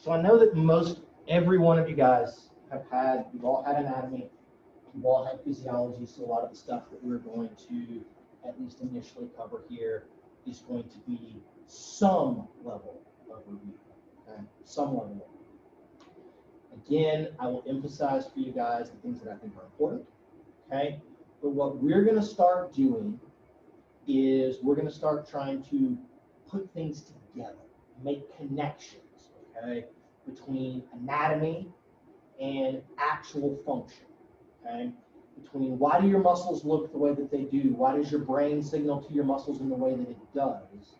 So I know that every one of you guys you've all had anatomy, you've all had physiology, so a lot of the stuff that we're going to at least initially cover here is going to be some level of review, okay? Some level. Again, I will emphasize for you guys the things that I think are important, okay? But what we're going to start doing is we're going to start trying to put things together, make connections, okay, between anatomy and actual function, okay? Between why do your muscles look the way that they do, why does your brain signal to your muscles in the way that it does,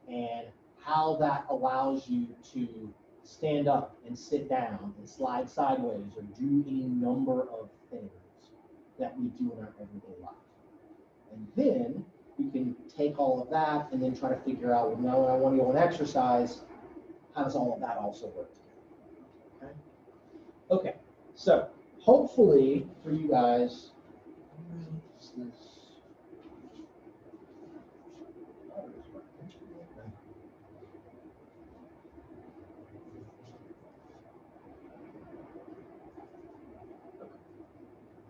and how that allows you to stand up and sit down and slide sideways or do any number of things that we do in our everyday life. And then we can take all of that and then try to figure out, well, now when I want to go and exercise, how does all of that also work together? Okay. Okay, so hopefully for you guys,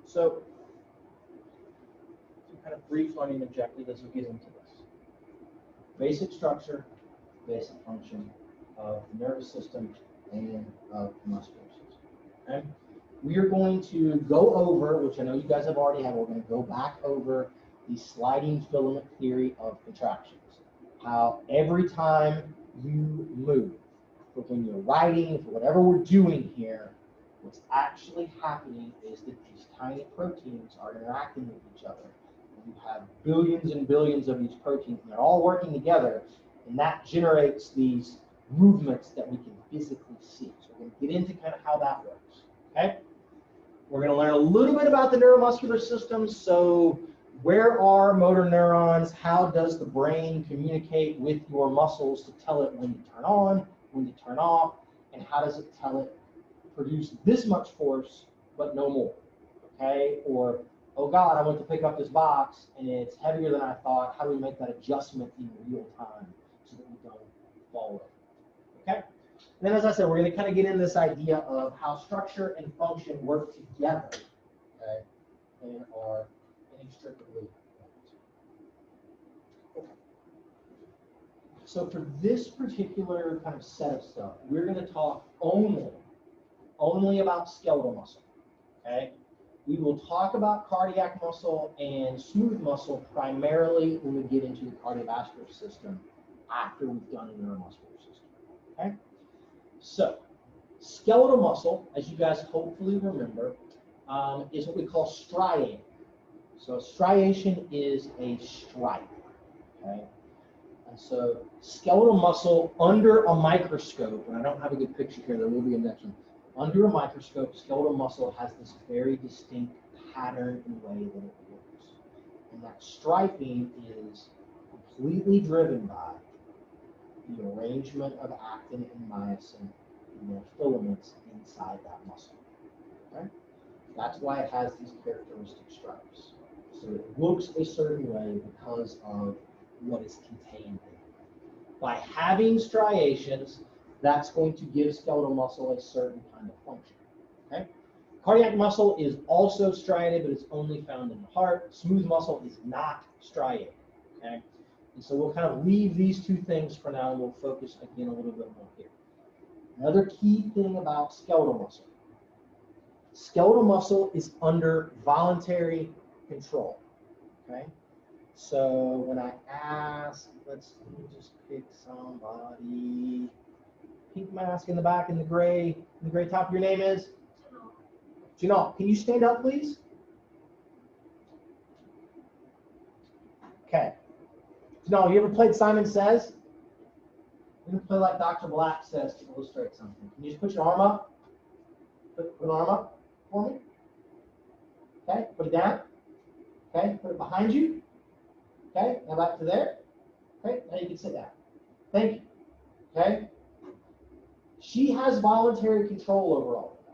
so some kind of brief learning objective as we get into this. Basic structure, basic function of the nervous system and of the muscular system. Okay? We are going to go over, which I know you guys have already had, we're going to go back over the sliding filament theory of contractions. How every time you move, for when you're writing, for whatever we're doing here, what's actually happening is that these tiny proteins are interacting with each other. And you have billions and billions of these proteins, and they're all working together, and that generates these movements that we can physically see. So we're going to get into kind of how that works. Okay? We're going to learn a little bit about the neuromuscular system. So where are motor neurons? How does the brain communicate with your muscles to tell it when to turn on, when to turn off, and how does it tell it produce this much force but no more? Okay? Or, oh God, I went to pick up this box and it's heavier than I thought. How do we make that adjustment in real time so that we don't fall over? Okay? And then, as I said, we're going to kind of get into this idea of how structure and function work together, okay, and are inextricably linked. Okay. So for this particular kind of set of stuff, we're going to talk only about skeletal muscle. Okay? We will talk about cardiac muscle and smooth muscle primarily when we get into the cardiovascular system after we've done the neuromuscular system. Okay? So, skeletal muscle, as you guys hopefully remember, is what we call striating. So, striation is a stripe. Okay? And so, skeletal muscle under a microscope, and I don't have a good picture here, there will be a next one. Under a microscope, skeletal muscle has this very distinct pattern and way that it works. And that striping is completely driven by the arrangement of actin and myosin in their filaments inside that muscle. Okay? That's why it has these characteristic stripes. So it looks a certain way because of what is contained in it. By having striations, that's going to give skeletal muscle a certain kind of function. Okay? Cardiac muscle is also striated, but it's only found in the heart. Smooth muscle is not striated. Okay? And so we'll kind of leave these two things for now, and we'll focus again a little bit more here. Another key thing about skeletal muscle. Skeletal muscle is under voluntary control. Okay? So when I ask, let me just pick somebody. Pink mask in the back in the gray top. Your name is? Janelle. Can you stand up, please? Okay. Janelle, you ever played Simon Says? You ever play like Dr. Black Says to illustrate something? Can you just put your arm up? Put an arm up for me. Okay, put it down. Okay, put it behind you. Okay, now back to there. Okay, now you can sit down. Thank you. Okay. She has voluntary control over all of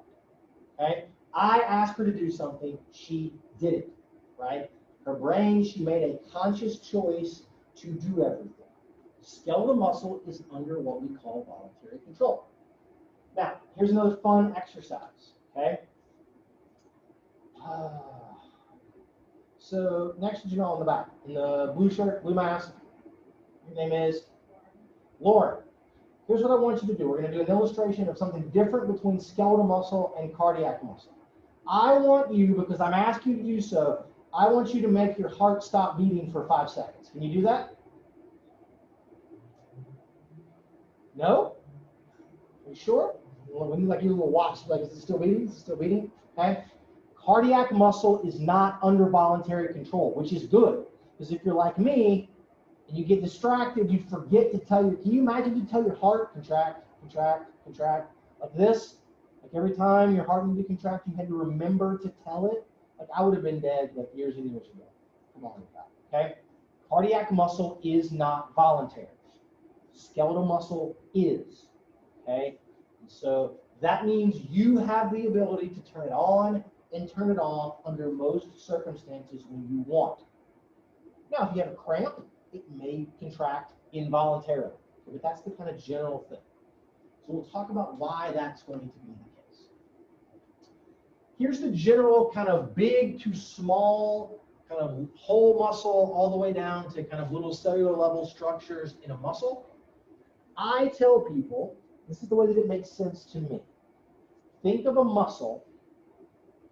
that. Okay, I asked her to do something, she did it. Right? Her brain, she made a conscious choice to do everything. Skeletal muscle is under what we call voluntary control. Now, here's another fun exercise, okay? So next to you on the back, in the blue shirt, blue mask, your name is Lauren. Here's what I want you to do. We're going to do an illustration of something different between skeletal muscle and cardiac muscle. I want you, because I'm asking you to do so, I want you to make your heart stop beating for 5 seconds. Can you do that? No? Are you sure? Like your little watch, like is it still beating? Is it still beating? Okay. Cardiac muscle is not under voluntary control, which is good. Because if you're like me and you get distracted, you forget to tell your, can you imagine you tell your heart, contract, contract, contract, like this? Like every time your heart needed to contract, you had to remember to tell it. Like I would have been dead like years and years ago. Come on with that, okay? Cardiac muscle is not voluntary. Skeletal muscle is, okay? And so that means you have the ability to turn it on and turn it off under most circumstances when you want. Now, if you have a cramp, it may contract involuntarily, but that's the kind of general thing. So we'll talk about why that's going to be the case. Here's the general kind of big to small, kind of whole muscle all the way down to kind of little cellular level structures in a muscle. I tell people, this is the way that it makes sense to me. Think of a muscle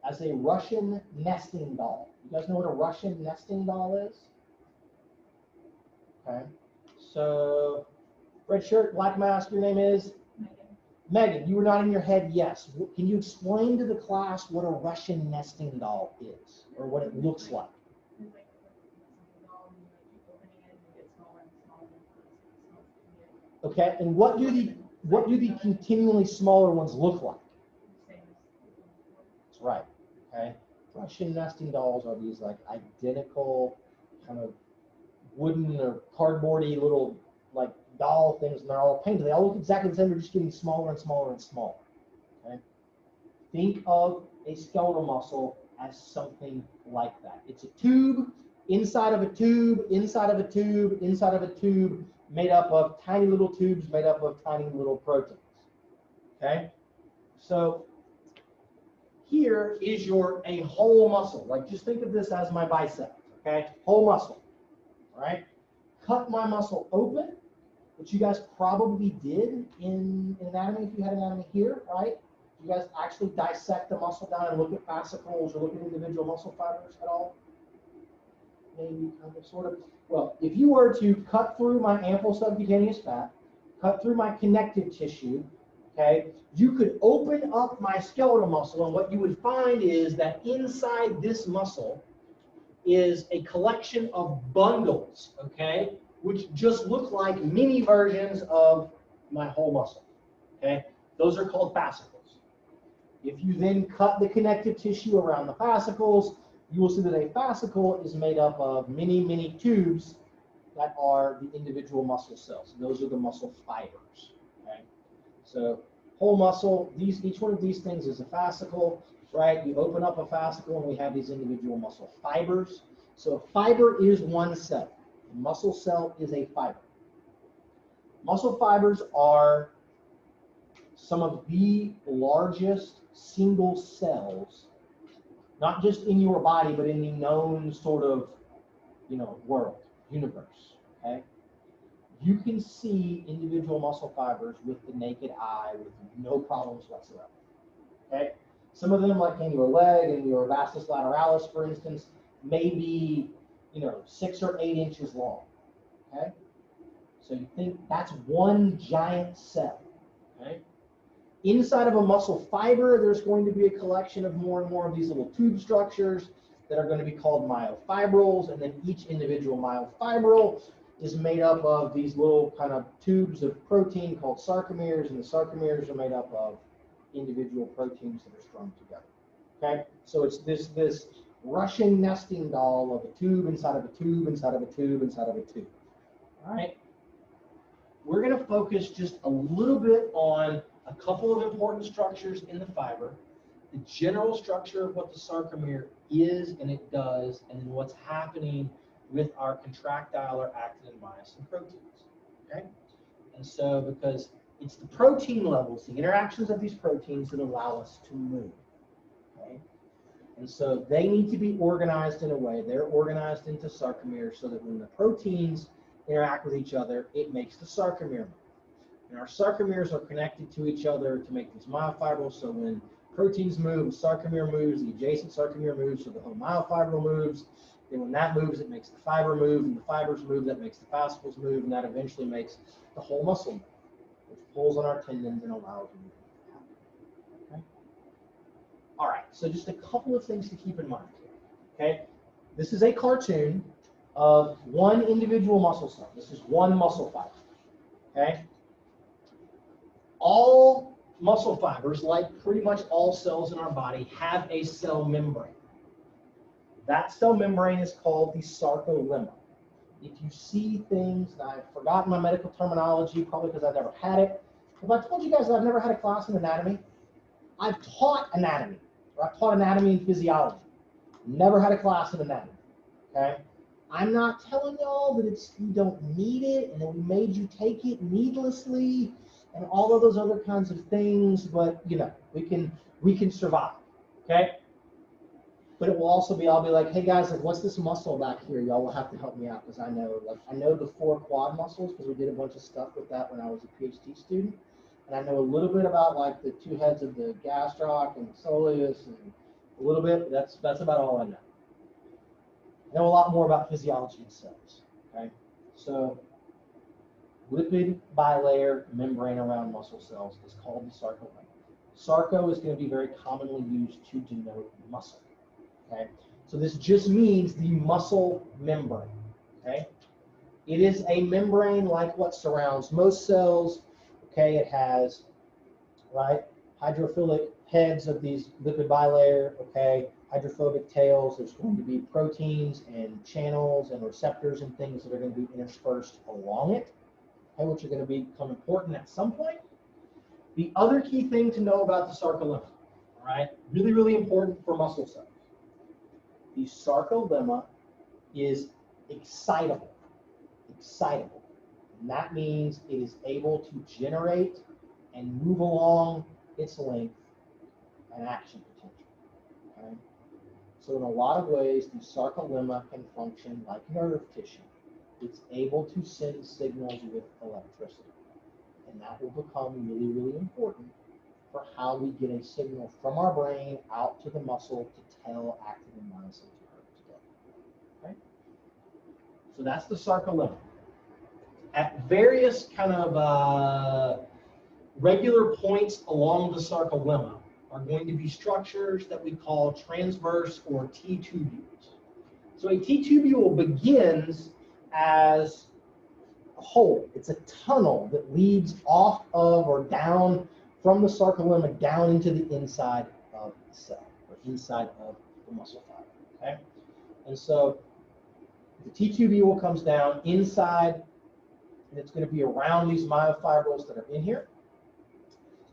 as a Russian nesting doll. You guys know what a Russian nesting doll is? Okay. So, red shirt, black mask, your name is? Megan, you were nodding your head yes. Can you explain to the class what a Russian nesting doll is, or what it looks like? Okay, and what do the continually smaller ones look like? That's right. Okay, Russian nesting dolls are these like identical kind of wooden or cardboardy little like doll things, and they're all painted. They all look exactly the same. They're just getting smaller and smaller and smaller. Okay, think of a skeletal muscle as something like that. It's a tube inside of a tube, inside of a tube, inside of a tube, made up of tiny little tubes made up of tiny little proteins. Okay, so here is a whole muscle. Like just think of this as my bicep. Okay, whole muscle. All right, cut my muscle open, which you guys probably did in anatomy if you had anatomy here, right? You guys actually dissect the muscle down and look at fascicles or look at individual muscle fibers at all? Maybe, kind of, sort of. Well, if you were to cut through my ample subcutaneous fat, cut through my connective tissue, okay, you could open up my skeletal muscle, and what you would find is that inside this muscle is a collection of bundles, okay, which just look like mini versions of my whole muscle, okay? Those are called fascicles. If you then cut the connective tissue around the fascicles, you will see that a fascicle is made up of many, many tubes that are the individual muscle cells. Those are the muscle fibers, okay? So whole muscle, each one of these things is a fascicle, right? You open up a fascicle and we have these individual muscle fibers. So a fiber is one cell. A muscle cell is a fiber. Muscle fibers are some of the largest single cells, not just in your body, but in the known sort of, world, universe, okay? You can see individual muscle fibers with the naked eye with no problems whatsoever, okay? Some of them, like in your leg and your vastus lateralis, for instance, may be, 6 or 8 inches long, okay? So you think that's one giant cell, okay? Inside of a muscle fiber, there's going to be a collection of more and more of these little tube structures that are going to be called myofibrils, and then each individual myofibril is made up of these little kind of tubes of protein called sarcomeres, and the sarcomeres are made up of individual proteins that are strung together. Okay, so it's this Russian nesting doll of a tube inside of a tube inside of a tube inside of a tube. All right, we're going to focus just a little bit on a couple of important structures in the fiber, the general structure of what the sarcomere is and it does, and then what's happening with our contractile or actin and myosin proteins. Okay, and so because It's the protein levels, the interactions of these proteins that allow us to move. Okay? And so they need to be organized in a way. They're organized into sarcomeres so that when the proteins interact with each other, it makes the sarcomere move. And our sarcomeres are connected to each other to make these myofibrils. So when proteins move, the sarcomere moves, the adjacent sarcomere moves, so the whole myofibril moves. Then when that moves, it makes the fiber move, and the fibers move, that makes the fascicles move, and that eventually makes the whole muscle move, which pulls on our tendons and allows movement to happen. Okay? All right, so just a couple of things to keep in mind here. Okay, this is a cartoon of one individual muscle cell. This is one muscle fiber. Okay, all muscle fibers, like pretty much all cells in our body, have a cell membrane. That cell membrane is called the sarcolemma. If you see things, and I've forgotten my medical terminology, probably because I've never had it. If I told you guys that I've never had a class in anatomy, I've taught anatomy, or I've taught anatomy and physiology. Never had a class in anatomy, okay? I'm not telling y'all that you don't need it, and that we made you take it needlessly, and all of those other kinds of things, but you know, we can survive, okay? But it will also be, I'll be like, hey guys, like, what's this muscle back here? Y'all will have to help me out, because I know the 4 quad muscles, because we did a bunch of stuff with that when I was a PhD student. And I know a little bit about like the 2 heads of the gastroc and the soleus, and a little bit, that's about all I know. I know a lot more about physiology and cells, okay? So lipid bilayer membrane around muscle cells is called the sarcolemma. Sarco is going to be very commonly used to denote muscle. Okay, so this just means the muscle membrane. Okay, it is a membrane like what surrounds most cells. Okay, it has hydrophilic heads of these lipid bilayer. Okay, hydrophobic tails. There's going to be proteins and channels and receptors and things that are going to be interspersed along it. Okay, which are going to become important at some point. The other key thing to know about the sarcolemma, all right, really, really important for muscle cells. The sarcolemma is excitable. And that means it is able to generate and move along its length an action potential. Okay? So in a lot of ways, the sarcolemma can function like nerve tissue. It's able to send signals with electricity. And that will become really, really important for how we get a signal from our brain out to the muscle to tell actin and myosin to work together. Okay? So that's the sarcolemma. At various kind of regular points along the sarcolemma are going to be structures that we call transverse or T-tubules. So a T-tubule begins as a hole. It's a tunnel that leads off of or down from the sarcolemma down into the inside of the cell, or inside of the muscle fiber, okay? And so the T-tubule comes down inside, and it's going to be around these myofibrils that are in here.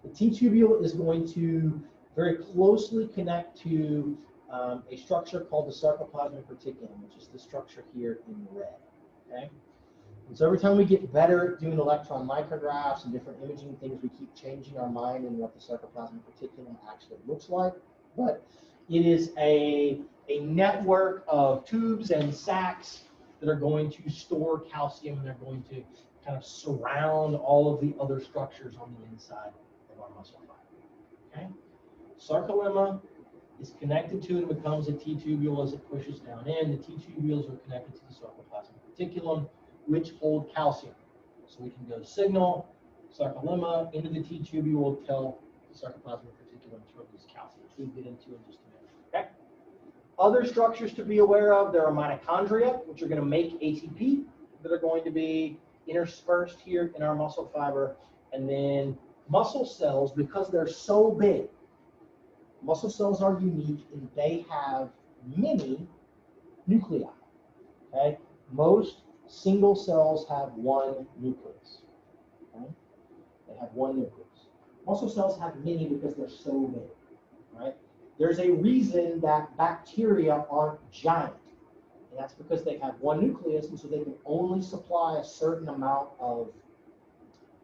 The T-tubule is going to very closely connect to a structure called the sarcoplasmic reticulum, which is the structure here in red, okay? And so every time we get better at doing electron micrographs and different imaging things, we keep changing our mind in what the sarcoplasmic reticulum actually looks like. But it is a network of tubes and sacs that are going to store calcium, and they're going to kind of surround all of the other structures on the inside of our muscle fiber. Okay? Sarcolemma is connected to and becomes a T-tubule as it pushes down in. The T-tubules are connected to the sarcoplasmic reticulum, which hold calcium. So we can go signal, sarcolemma, into the T-tubule, tell the sarcoplasmic reticulum to release calcium, which we'll get into in just a minute. Okay? Other structures to be aware of, there are mitochondria, which are going to make ATP, that are going to be interspersed here in our muscle fiber. And then muscle cells, because they're so big, muscle cells are unique and they have many nuclei. Okay? Most single cells have one nucleus. Okay? They have one nucleus. Muscle cells have many because they're so big. Right? There's a reason that bacteria aren't giant. And that's because they have one nucleus, and so they can only supply a certain amount of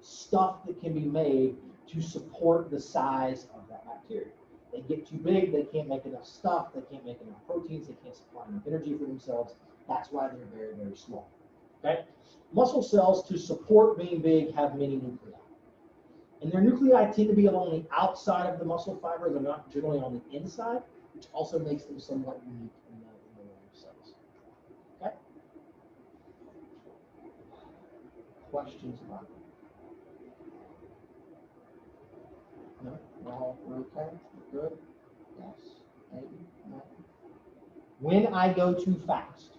stuff that can be made to support the size of that bacteria. They get too big, they can't make enough stuff, they can't make enough proteins, they can't supply enough energy for themselves. That's why they're very, very small. Okay? Muscle cells, to support being big, have many nuclei. And their nuclei tend to be along the outside of the muscle fiber. They're not generally on the inside, which also makes them somewhat unique in the life cells. Okay? Questions about it? No? We're okay? Good? Yes? Maybe? No? When I go too fast,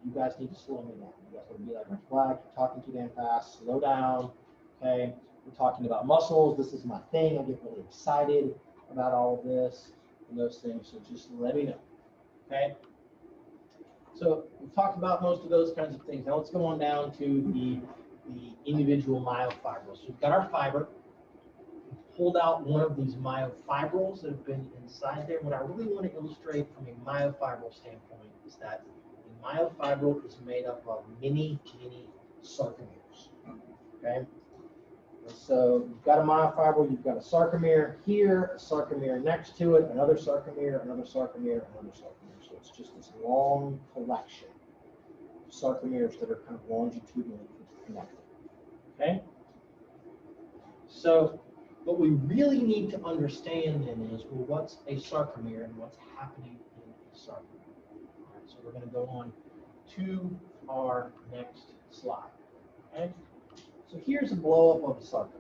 you guys need to slow me down. You guys want to be like, Rich Black, you're talking too damn fast. Slow down. Okay? We're talking about muscles. This is my thing. I get really excited about all of this and those things. So just let me know. Okay? So we've talked about most of those kinds of things. Now let's go on down to the individual myofibrils. So we've got our fiber. We've pulled out one of these myofibrils that have been inside there. What I really want to illustrate from a myofibril standpoint is that a myofibril is made up of many, many sarcomeres. Okay? And so you've got a myofibril, you've got a sarcomere here, a sarcomere next to it, another sarcomere, another sarcomere, another sarcomere. So it's just this long collection of sarcomeres that are kind of longitudinally connected. Okay? So what we really need to understand then is, well, what's a sarcomere and what's happening in a sarcomere? All right, so we're going to go on to our next slide. Okay? So here's a blow-up of a sarcomere.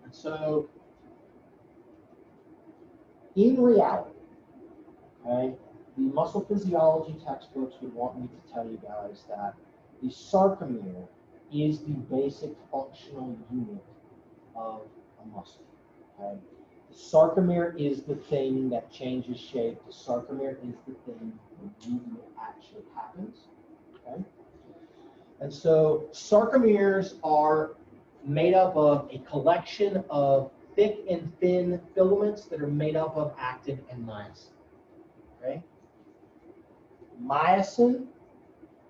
And so in reality, okay, the muscle physiology textbooks would want me to tell you guys that the sarcomere is the basic functional unit of a muscle. Okay? The sarcomere is the thing that changes shape. The sarcomere is the thing where movement actually happens. Okay? And so sarcomeres are made up of a collection of thick and thin filaments that are made up of actin and myosin. Okay? Myosin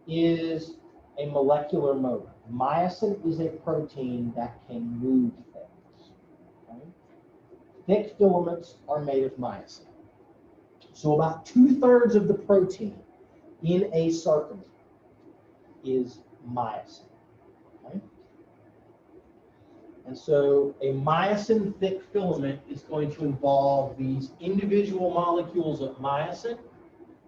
is a molecular motor. Myosin is a protein that can move things. Okay? Thick filaments are made of myosin. So about 2/3 of the protein in a sarcomere is myosin. Okay? And so a myosin thick filament is going to involve these individual molecules of myosin,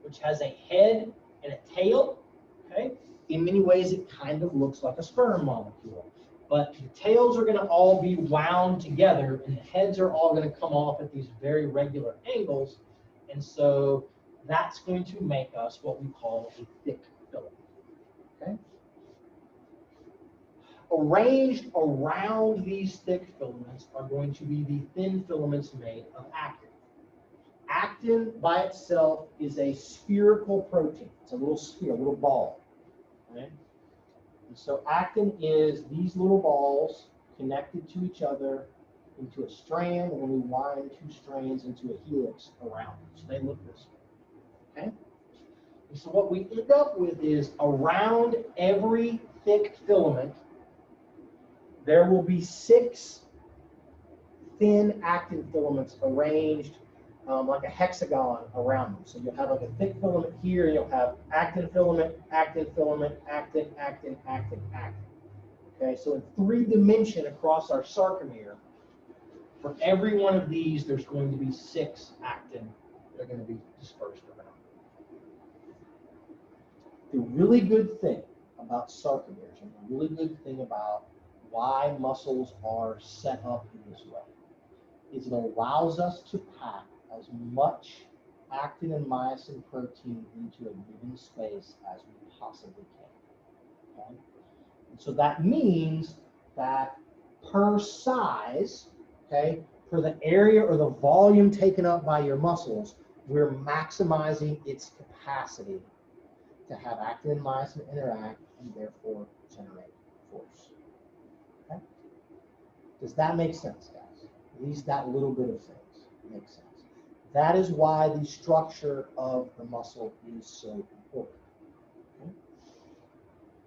which has a head and a tail. Okay? In many ways, it kind of looks like a sperm molecule. But the tails are going to all be wound together, and the heads are all going to come off at these very regular angles. And so that's going to make us what we call a thick filament. Okay? Arranged around these thick filaments are going to be the thin filaments made of actin. Actin by itself is a spherical protein. It's a little sphere, a little ball. Okay? And so actin is these little balls connected to each other into a strand, and then we wind two strands into a helix around them. So they look this way. Okay? And so what we end up with is around every thick filament, there will be 6 thin actin filaments arranged like a hexagon around them. So you'll have like a thick filament here, and you'll have actin filament, actin filament, actin, actin, actin, actin. Okay, so in 3 dimension across our sarcomere, for every one of these, there's going to be 6 actin that are going to be dispersed around. The really good thing about sarcomeres, and the really good thing about why muscles are set up in this way, is it allows us to pack as much actin and myosin protein into a given space as we possibly can. Okay? And so that means that per size, okay, for the area or the volume taken up by your muscles, we're maximizing its capacity to have actin and myosin interact and therefore generate force. Okay? Does that make sense, guys? At least that little bit of things makes sense. That is why the structure of the muscle is so important. Okay?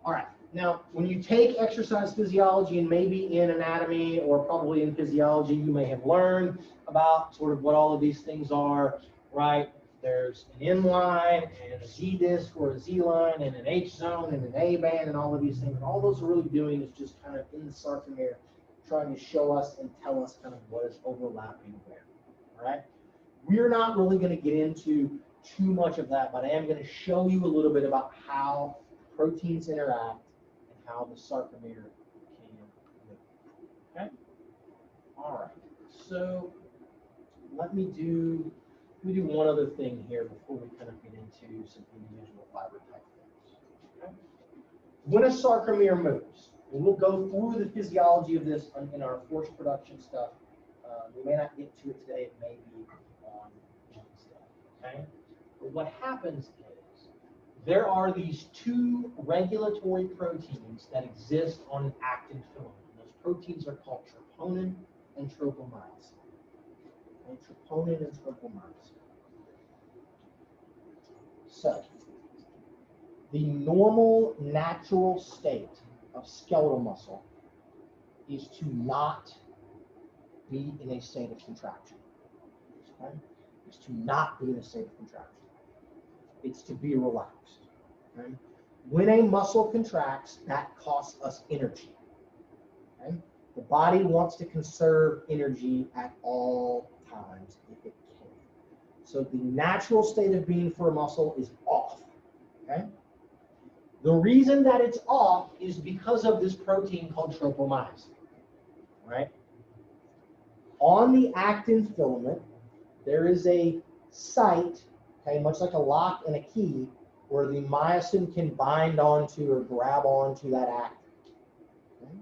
All right. Now, when you take exercise physiology, and maybe in anatomy or probably in physiology, you may have learned about sort of what all of these things are, right? There's an N line and a Z disc or a Z line and an H zone and an A band and all of these things. And all those are really doing is just kind of in the sarcomere trying to show us and tell us kind of what is overlapping where, all right? We're not really going to get into too much of that, but I am going to show you a little bit about how proteins interact and how the sarcomere can move. Okay? All right. So let me do one other thing here before we kind of get into some individual fiber type things. Okay? When a sarcomere moves, and we'll go through the physiology of this in our force production stuff. We may not get to it today. It may be on Wednesday. Okay? But what happens is there are these two regulatory proteins that exist on an actin filament. And those proteins are called troponin and tropomyosin. Okay? Troponin and tropomyosin. So, the normal, natural state of skeletal muscle is to not be in a state of contraction. Okay? It's to not be in a state of contraction. It's to be relaxed. Okay? When a muscle contracts, that costs us energy. Okay? The body wants to conserve energy at all times if it can. So the natural state of being for a muscle is off. Okay? The reason that it's off is because of this protein called tropomyosin. Right? On the actin filament, there is a site, okay, much like a lock and a key, where the myosin can bind onto or grab onto that actin. Okay?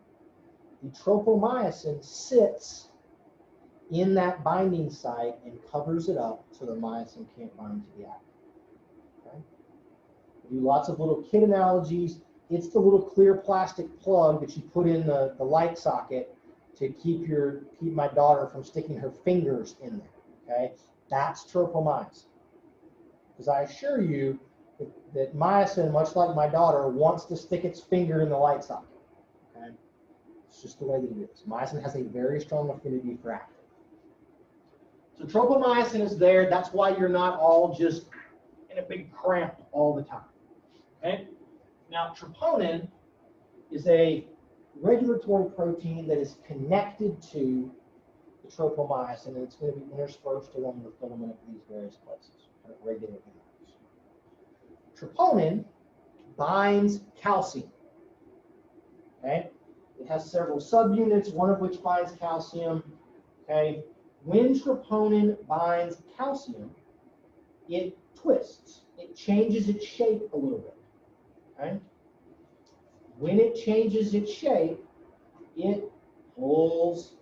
The tropomyosin sits in that binding site and covers it up so the myosin can't bind to the actin. Okay? We do lots of little kid analogies. It's the little clear plastic plug that you put in the light socket to keep my daughter from sticking her fingers in there. Okay, that's tropomyosin. Because I assure you that myosin, much like my daughter, wants to stick its finger in the light socket. Okay, it's just the way that it is. Myosin has a very strong affinity for actin. So tropomyosin is there. That's why you're not all just in a big cramp all the time. Okay, now troponin is a regulatory protein that is connected to the tropomyosin, and it's going to be interspersed along the filament of these various places, kind of regular intervals. Troponin binds calcium. Okay, it has several subunits, one of which binds calcium. Okay, when troponin binds calcium, it twists. It changes its shape a little bit. Okay. When it changes its shape, it pulls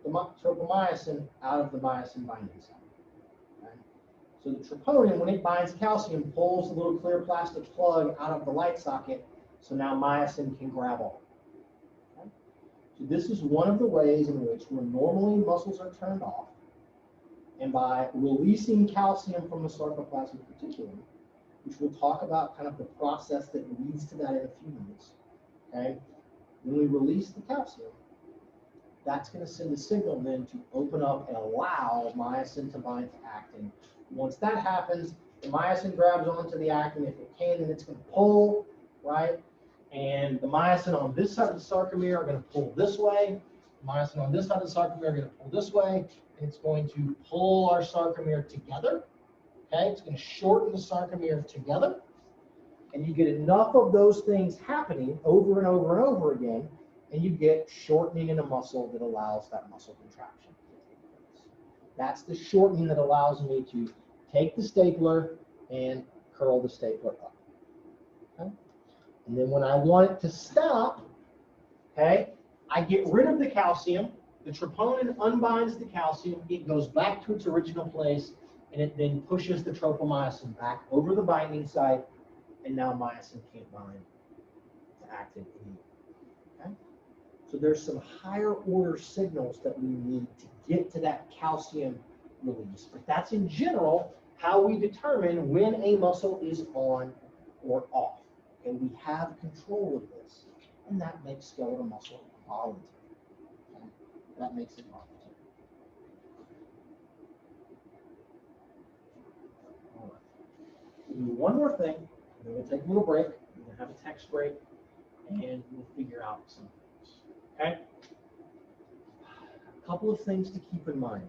the tropomyosin out of the myosin binding site. Okay? So the troponin, when it binds calcium, pulls the little clear plastic plug out of the light socket, so now myosin can grab on. Okay? So this is one of the ways in which, when normally muscles are turned off, and by releasing calcium from the sarcoplasmic reticulum, which we'll talk about kind of the process that leads to that in a few minutes. Okay, when we release the calcium, that's going to send a signal then to open up and allow myosin to bind to actin. Once that happens, the myosin grabs onto the actin. If it can, then it's going to pull, right? And the myosin on this side of the sarcomere are going to pull this way. The myosin on this side of the sarcomere are going to pull this way. And it's going to pull our sarcomere together. Okay, it's going to shorten the sarcomere together. And you get enough of those things happening over and over and over again, and you get shortening in a muscle that allows that muscle contraction to take place. That's the shortening that allows me to take the stapler and curl the stapler up. Okay? And then when I want it to stop, okay, I get rid of the calcium. The troponin unbinds the calcium. It goes back to its original place, and it then pushes the tropomyosin back over the binding site, and now myosin can't bind to actin anymore. Okay? So there's some higher order signals that we need to get to that calcium release. But that's in general how we determine when a muscle is on or off. Okay, we have control of this, and that makes skeletal muscle voluntary. Okay? That makes it voluntary. All right. We'll do one more thing, and then we'll take a little break. We're going to have a text break, and we'll figure out some things. Okay? A couple of things to keep in mind.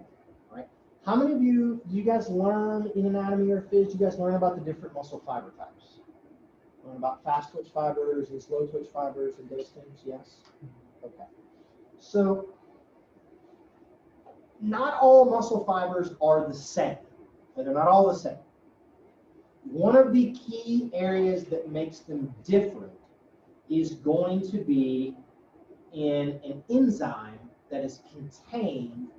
All right? How many of you, do you guys learn in anatomy or phys, do you guys learn about the different muscle fiber types? Learn about fast twitch fibers and slow twitch fibers and those things, yes? Okay. So, not all muscle fibers are the same. Okay? They're not all the same. One of the key areas that makes them different is going to be in an enzyme that is contained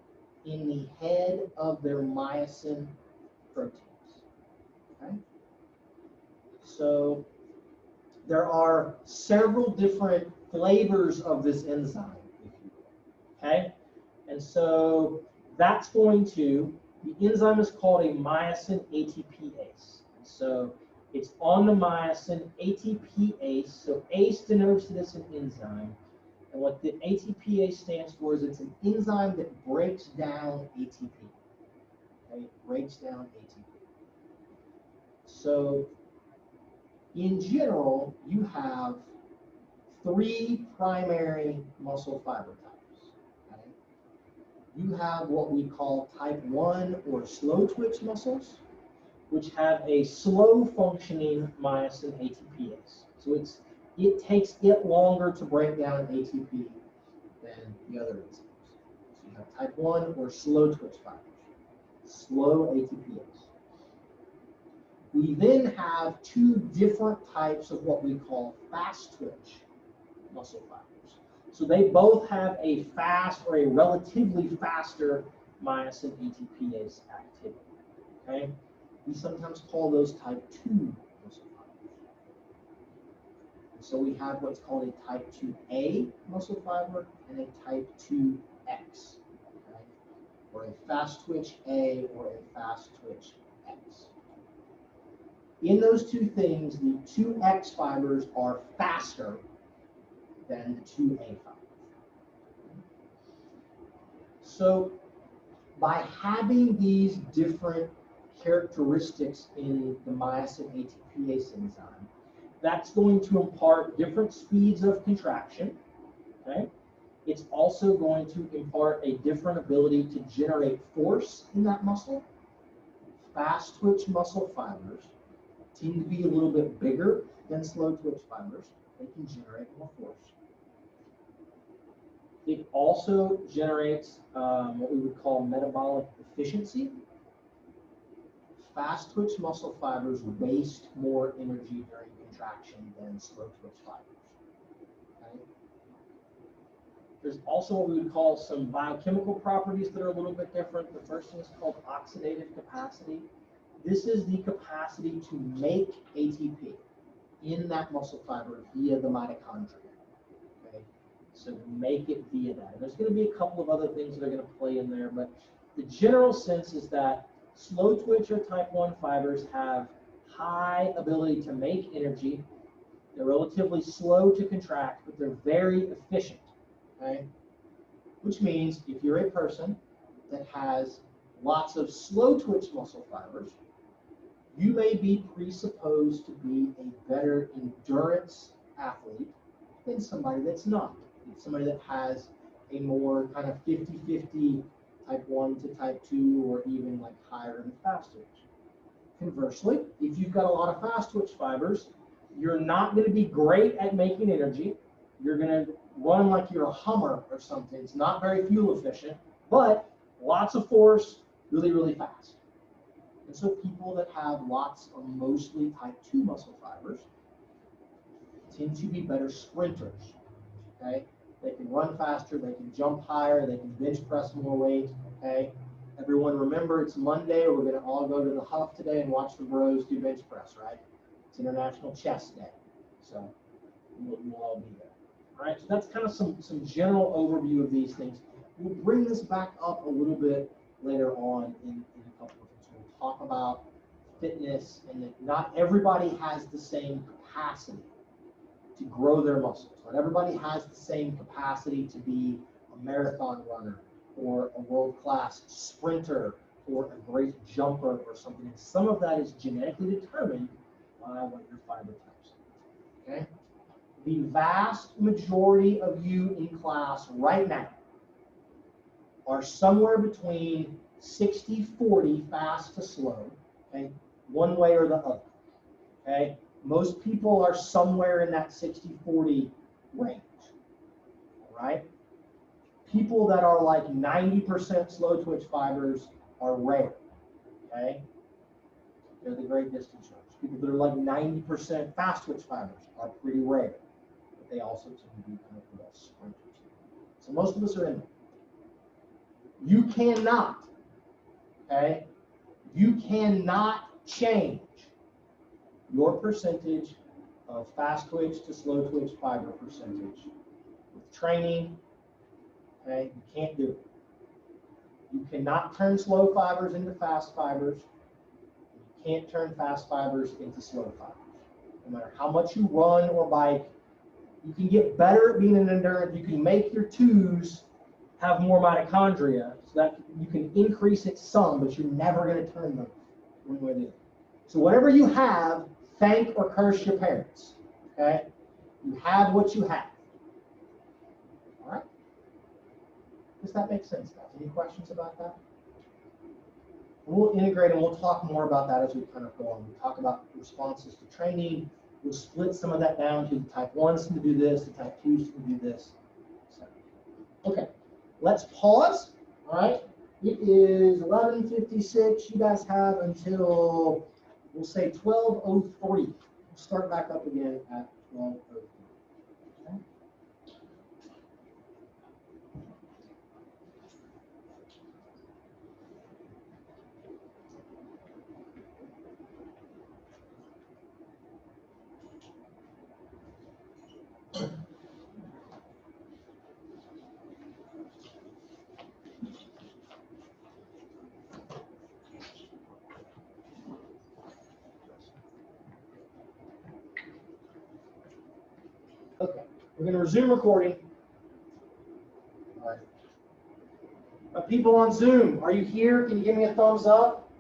in the head of their myosin proteins. Okay? So there are several different flavors of this enzyme, if you will. Okay? And so that's going to, the enzyme is called a myosin ATPase. So it's on the myosin ATPase. So ACE denotes that it's an enzyme. And what the ATPase stands for is it's an enzyme that breaks down ATP. Okay? It breaks down ATP. So in general, you have 3 primary muscle fiber types. Okay? You have what we call type 1 or slow twitch muscles, which have a slow functioning myosin ATPase. So it takes it longer to break down ATP than the other enzymes. So you have type 1 or slow twitch fibers, slow ATPase. We then have 2 different types of what we call fast twitch muscle fibers. So they both have a fast or a relatively faster myosin ATPase activity. Okay? We sometimes call those type 2 muscle fibers. So we have what's called a type 2A muscle fiber and a type 2X, okay? Or a fast twitch A or a fast twitch X. In those 2 things, the 2X fibers are faster than the 2A fibers. So by having these different characteristics in the myosin ATPase enzyme, that's going to impart different speeds of contraction. Okay? It's also going to impart a different ability to generate force in that muscle. Fast twitch muscle fibers tend to be a little bit bigger than slow twitch fibers. They can generate more force. It also generates what we would call metabolic efficiency. Fast twitch muscle fibers waste more energy during contraction than slow twitch fibers. Okay? There's also what we would call some biochemical properties that are a little bit different. The first thing is called oxidative capacity. This is the capacity to make ATP in that muscle fiber via the mitochondria. Okay? So make it via that. And there's going to be a couple of other things that are going to play in there, but the general sense is that slow twitch or type 1 fibers have high ability to make energy. They're relatively slow to contract, but they're very efficient. Okay? Which means if you're a person that has lots of slow twitch muscle fibers, you may be presupposed to be a better endurance athlete than somebody that's not. Somebody that has a more kind of 50-50 type 1 to type 2 or even like higher in fast twitch. Conversely, if you've got a lot of fast twitch fibers, you're not going to be great at making energy. You're going to run like you're a Hummer or something. It's not very fuel efficient, but lots of force, really, really fast. And so people that have lots of mostly type 2 muscle fibers tend to be better sprinters. Okay? They can run faster, they can jump higher, they can bench press more weight. Okay? Everyone remember it's Monday. We're going to all go to the Huff today and watch the bros do bench press, right? It's International Chest Day. So we'll all be there. All right, so that's kind of some general overview of these things. We'll bring this back up a little bit later on in a couple of things. We'll talk about fitness and that not everybody has the same capacity to grow their muscles. Not everybody has the same capacity to be a marathon runner or a world-class sprinter or a great jumper or something. And some of that is genetically determined by what your fiber types are. Okay? The vast majority of you in class right now are somewhere between 60-40 fast to slow, okay, one way or the other. Okay? Most people are somewhere in that 60-40 range. All right? People that are like 90% slow twitch fibers are rare. Okay? They're the great distance runners. People that are like 90% fast twitch fibers are pretty rare. But they also tend to be kind of the best sprinters. So most of us are in there. You cannot, okay? You cannot change your percentage of fast twitch to slow twitch fiber percentage with training. Okay, you can't do it. You cannot turn slow fibers into fast fibers. You can't turn fast fibers into slow fibers. No matter how much you run or bike, you can get better at being an endurance. You can make your twos have more mitochondria, so that you can increase it some, but you're never going to turn them one way or the other. So whatever you have, thank or curse your parents. Okay? You have what you have. All right? Does that make sense, guys? Any questions about that? We'll integrate and we'll talk more about that as we kind of go on. We'll talk about responses to training. We'll split some of that down to the type 1s to do this, the type 2s to do this. So, okay, let's pause. All right, it is 11:56. You guys have until, we'll say 12:03. We'll start back up again at 12:03. Okay. Okay, we're going to resume recording. All right. People on Zoom, are you here? Can you give me a thumbs up?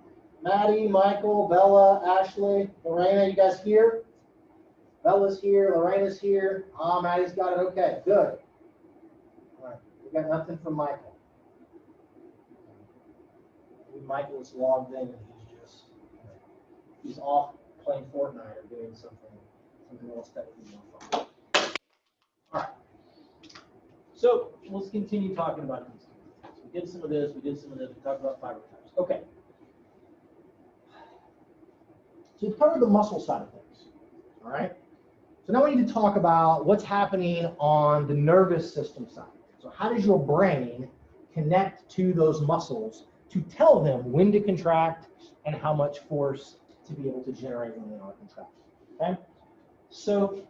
Maddie, Michael, Bella, Ashley, Lorena, you guys here? Bella's here, Lorena's here. Ah, Maddie's got it. Okay, good. All right, we got nothing from Michael. Maybe Michael is logged in and he's off playing Fortnite or doing something else that would be more fun. All right. So let's continue talking about these things. We did some of this, we did some of this, we talked about fiber types. Okay. So we've covered the muscle side of things. All right. So now we need to talk about what's happening on the nervous system side. So how does your brain connect to those muscles to tell them when to contract and how much force to be able to generate when they are contracted? Okay. So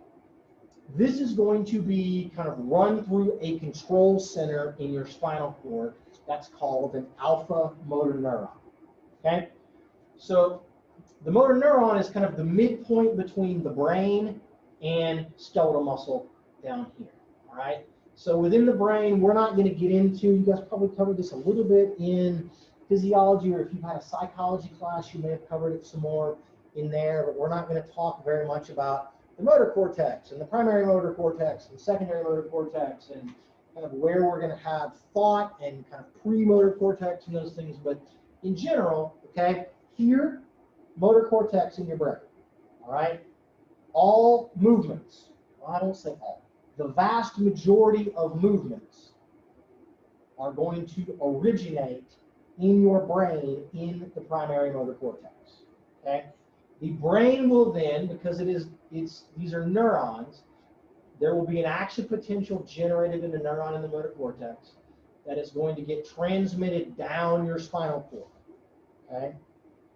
this is going to be kind of run through a control center in your spinal cord that's called an alpha motor neuron. Okay? So the motor neuron is kind of the midpoint between the brain and skeletal muscle down here. All right? So within the brain, we're not going to get into, you guys probably covered this a little bit in physiology, or if you've had a psychology class, you may have covered it some more in there, but we're not going to talk very much about the motor cortex and the primary motor cortex and secondary motor cortex and kind of where we're going to have thought and kind of pre-motor cortex and those things. But in general, okay, here, motor cortex in your brain, all right? All movements, well, I don't say all, the vast majority of movements are going to originate in your brain in the primary motor cortex, okay? The brain will then, because these are neurons, there will be an action potential generated in the neuron in the motor cortex that is going to get transmitted down your spinal cord. Okay?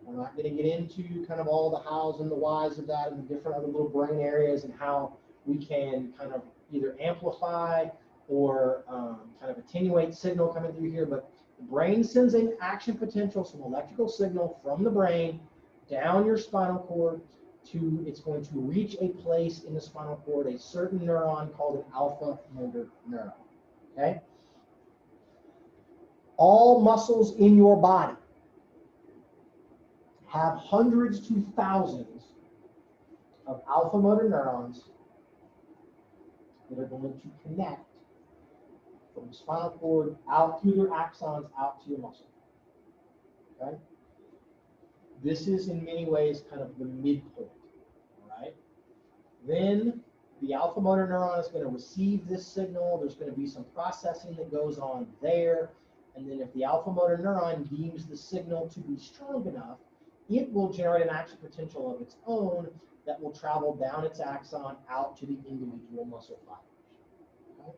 We're not going to get into kind of all the hows and the whys of that and the different other little brain areas and how we can kind of either amplify or kind of attenuate signal coming through here. But the brain sends an action potential, some electrical signal from the brain down your spinal cord it's going to reach a place in the spinal cord, a certain neuron called an alpha motor neuron. Okay? All muscles in your body have hundreds to thousands of alpha motor neurons that are going to connect from the spinal cord out through their axons out to your muscle. Okay? This is in many ways kind of the midpoint. All right? Then the alpha motor neuron is going to receive this signal. There's going to be some processing that goes on there. And then if the alpha motor neuron deems the signal to be strong enough, it will generate an action potential of its own that will travel down its axon out to the individual muscle fibers. Okay?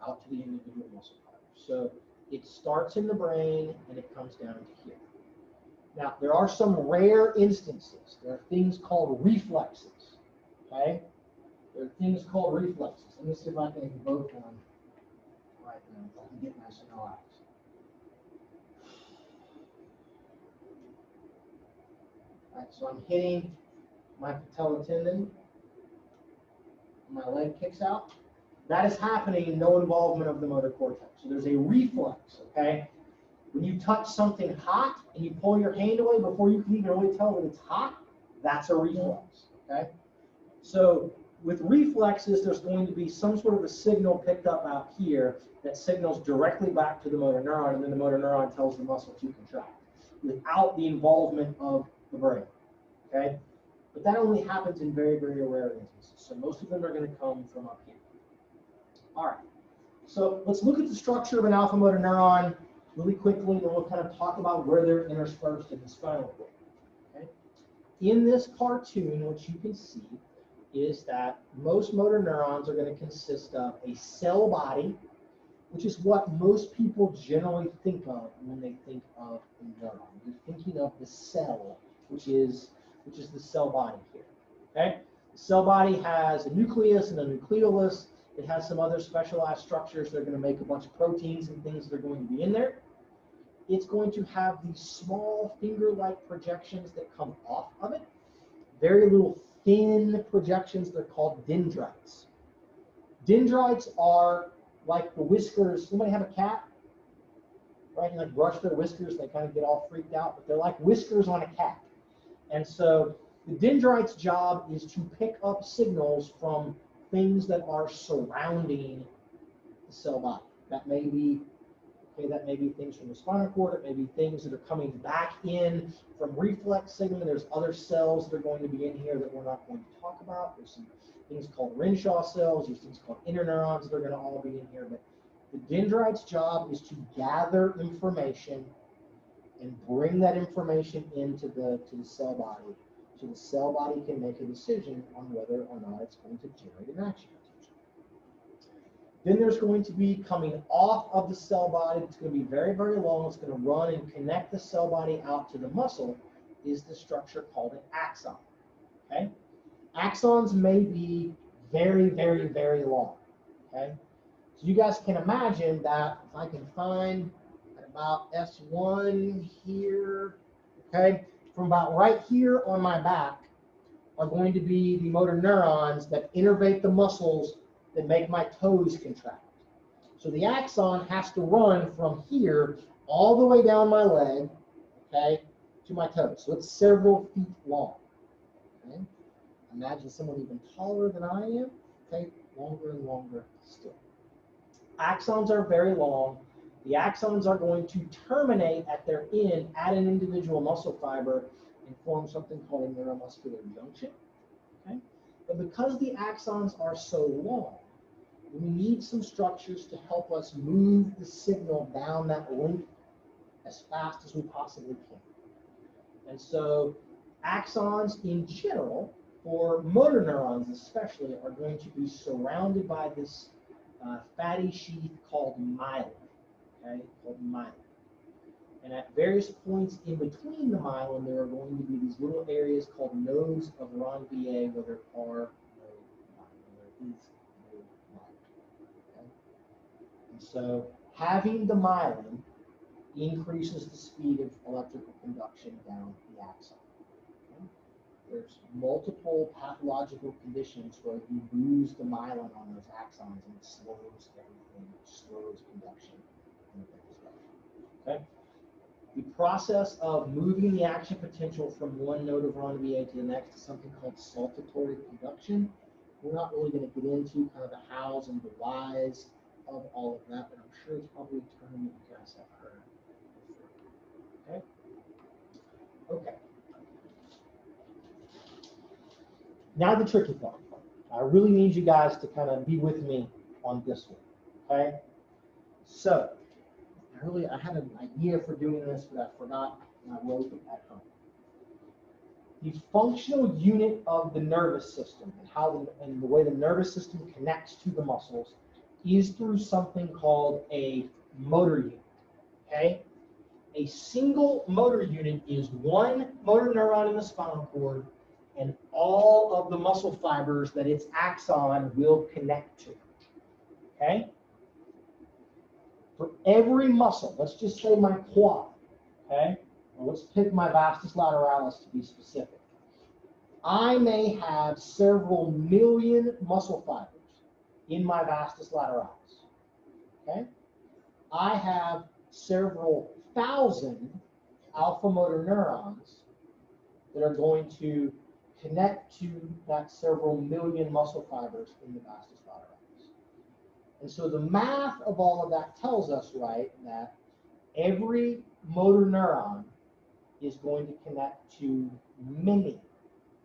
Out to the individual muscle fibers. So it starts in the brain and it comes down to here. Now, there are some rare instances. There are things called reflexes. Okay? There are things called reflexes. Let me see if I can invoke one right now. If I can get nice and relaxed. All right, so I'm hitting my patellar tendon. My leg kicks out. That is happening, no involvement of the motor cortex. So there's a reflex, okay? When you touch something hot and you pull your hand away before you can even really tell that it's hot, that's a reflex, okay? So with reflexes, there's going to be some sort of a signal picked up out here that signals directly back to the motor neuron, and then the motor neuron tells the muscle to contract without the involvement of the brain, okay? But that only happens in very, very rare instances. So most of them are going to come from up here. All right, so let's look at the structure of an alpha motor neuron really quickly, and then we'll kind of talk about where they're interspersed in the spinal cord. Okay? In this cartoon, what you can see is that most motor neurons are going to consist of a cell body, which is what most people generally think of when they think of a neuron. You're thinking of the cell, which is the cell body here. Okay? The cell body has a nucleus and a nucleolus. It has some other specialized structures that are going to make a bunch of proteins and things that are going to be in there. It's going to have these small finger-like projections that come off of it. Very little thin projections. They're called dendrites. Dendrites are like the whiskers. Somebody have a cat? Right? And like brush their whiskers, they kind of get all freaked out, but they're like whiskers on a cat. And so the dendrite's job is to pick up signals from things that are surrounding the cell body. That may be things from the spinal cord. It may be things that are coming back in from reflex signaling. There's other cells that are going to be in here that we're not going to talk about. There's some things called Renshaw cells. There's things called interneurons that are going to all be in here. But the dendrite's job is to gather information and bring that information into the cell body, so the cell body can make a decision on whether or not it's going to generate an action potential. Then there's going to be coming off of the cell body, it's going to be very, very long, it's going to run and connect the cell body out to the muscle, is the structure called an axon. Okay? Axons may be very, very, very long. Okay? So you guys can imagine that if I can find about S1 here, okay, from about right here on my back are going to be the motor neurons that innervate the muscles that make my toes contract. So the axon has to run from here all the way down my leg, okay, to my toes. So it's several feet long. Okay? Imagine someone even taller than I am, okay, longer and longer still. Axons are very long. The axons are going to terminate at their end at an individual muscle fiber and form something called a neuromuscular junction. Okay? But because the axons are so long, we need some structures to help us move the signal down that length as fast as we possibly can. And so axons in general, for motor neurons especially, are going to be surrounded by this fatty sheath called myelin. Okay, called myelin. And at various points in between the myelin, there are going to be these little areas called nodes of Ranvier where there are no myelin, there is no myelin. Okay? And so having the myelin increases the speed of electrical conduction down the axon. Okay? there's multiple pathological conditions where you lose the myelin on those axons and it slows everything, it slows conduction. Okay? The process of moving the action potential from one node of RNBA to the next is something called saltatory conduction. We're not really going to get into kind of the hows and the whys of all of that, but I'm sure it's probably a term that you guys have heard before. Okay? Okay. Now the tricky part. I really need you guys to kind of be with me on this one. Okay? So, I had an idea for doing this, but I forgot and I wrote it at home. The functional unit of the nervous system and the way the nervous system connects to the muscles is through something called a motor unit. Okay? A single motor unit is one motor neuron in the spinal cord and all of the muscle fibers that its axon will connect to. Okay? For every muscle, let's just say my quad, okay? Well, let's pick my vastus lateralis to be specific. I may have several million muscle fibers in my vastus lateralis, okay? I have several thousand alpha motor neurons that are going to connect to that several million muscle fibers in the vastus lateralis. And so the math of all of that tells us, right, that every motor neuron is going to connect to many,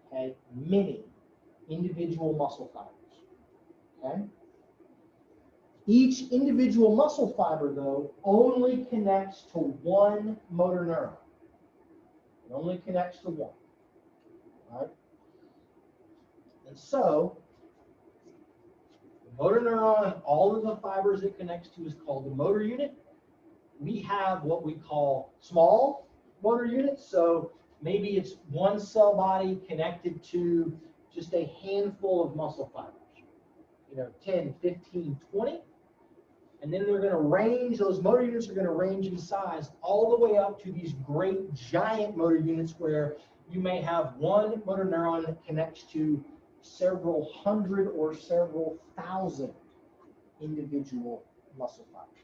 okay, many individual muscle fibers, okay? Each individual muscle fiber, though, only connects to one motor neuron. It only connects to one, right? And so, the motor neuron and all of the fibers it connects to is called the motor unit. We have what we call small motor units. So maybe it's one cell body connected to just a handful of muscle fibers, 10, 15, 20. And then they're going to range, those motor units are going to range in size all the way up to these great giant motor units where you may have one motor neuron that connects to several hundred or several thousand individual muscle fibers.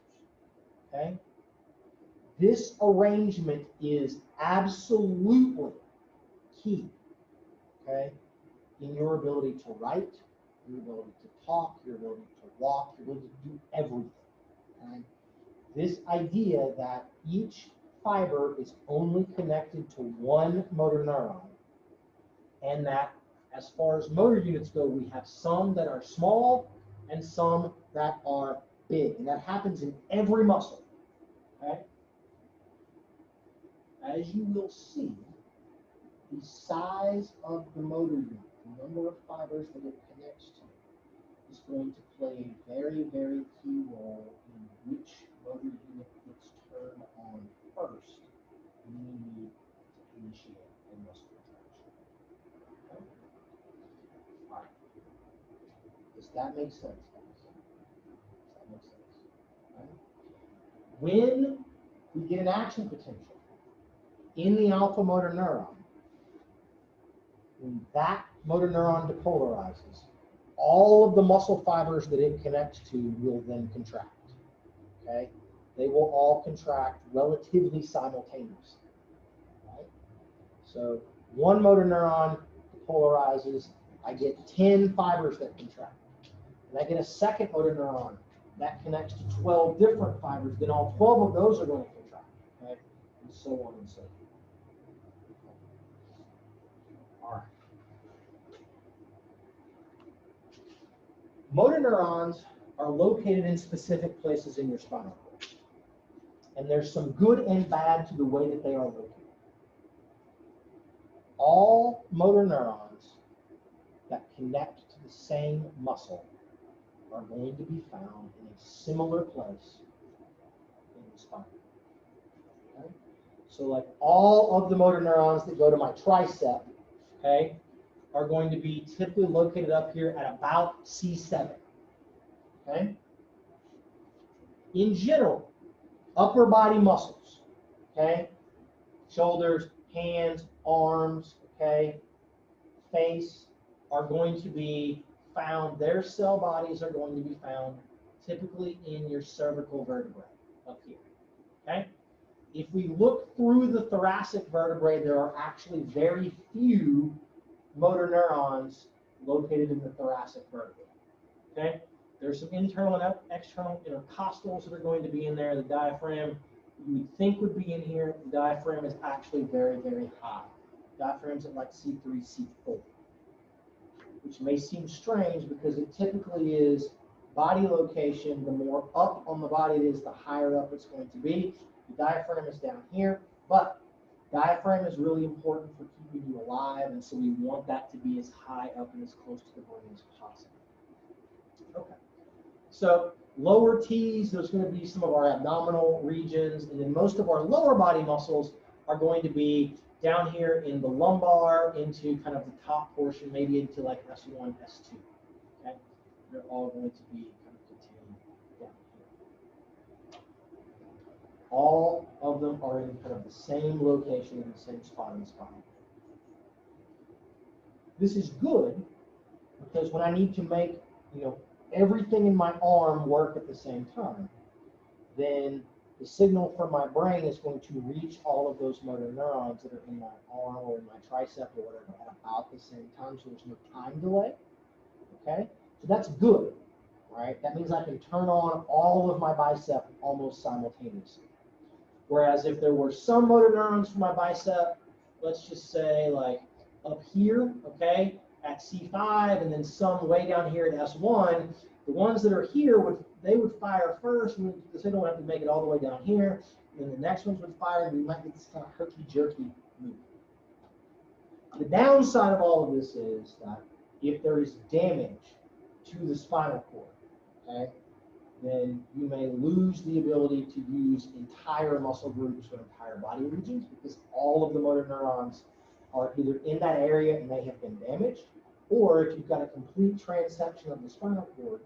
Okay? This arrangement is absolutely key, okay, in your ability to write, your ability to talk, your ability to walk, your ability to do everything. Okay? This idea that each fiber is only connected to one motor neuron, and that as far as motor units go, we have some that are small and some that are big. And that happens in every muscle. Okay? As you will see, the size of the motor unit, the number of fibers that it connects to, is going to play a very, very key role in which motor unit gets turned on first when you need to initiate a muscle contraction. Okay? All right. Does that make sense, guys? Does that make sense? All right. When we get an action potential in the alpha motor neuron, when that motor neuron depolarizes, all of the muscle fibers that it connects to will then contract. Okay? They will all contract relatively simultaneously. Right? So one motor neuron depolarizes, I get 10 fibers that contract. And I get a second motor neuron that connects to 12 different fibers, then all 12 of those are going to contract. Okay? And so on and so forth. All right. Motor neurons are located in specific places in your spinal cord. And there's some good and bad to the way that they are located. All motor neurons that connect to the same muscle are going to be found in a similar place in the spine. Okay? So like all of the motor neurons that go to my tricep, okay, are going to be typically located up here at about C7. Okay? In general, upper body muscles, okay, shoulders, hands, arms, okay, face are going to be found, their cell bodies are going to be found typically in your cervical vertebrae up here, okay? If we look through the thoracic vertebrae, there are actually very few motor neurons located in the thoracic vertebrae, okay? There's some internal and external intercostals that are going to be in there. The diaphragm you would think would be in here. The diaphragm is actually very, very high. Diaphragm's at like C3, C4, which may seem strange because it typically is body location. The more up on the body it is, the higher up it's going to be. The diaphragm is down here, but diaphragm is really important for keeping you alive, and so we want that to be as high up and as close to the brain as possible. Okay. So lower T's, there's going to be some of our abdominal regions, and then most of our lower body muscles are going to be down here in the lumbar into kind of the top portion, maybe into like S1, S2. Okay, they're all going to be kind of contained down here. All of them are in kind of the same location in the same spot in the spine. This is good because when I need to make, everything in my arm work at the same time, then the signal from my brain is going to reach all of those motor neurons that are in my arm or in my tricep or whatever at about the same time, so there's no time delay, okay? So that's good, right? That means I can turn on all of my bicep almost simultaneously. Whereas if there were some motor neurons for my bicep, let's just say like up here, okay, at C5, and then some way down here at S1, the ones that are here would fire first, and the signal would have to make it all the way down here, and then the next ones would fire, and we might get this kind of herky-jerky move. The downside of all of this is that if there is damage to the spinal cord, okay, then you may lose the ability to use entire muscle groups or entire body regions because all of the motor neurons are either in that area and they have been damaged, or if you've got a complete transection of the spinal cord,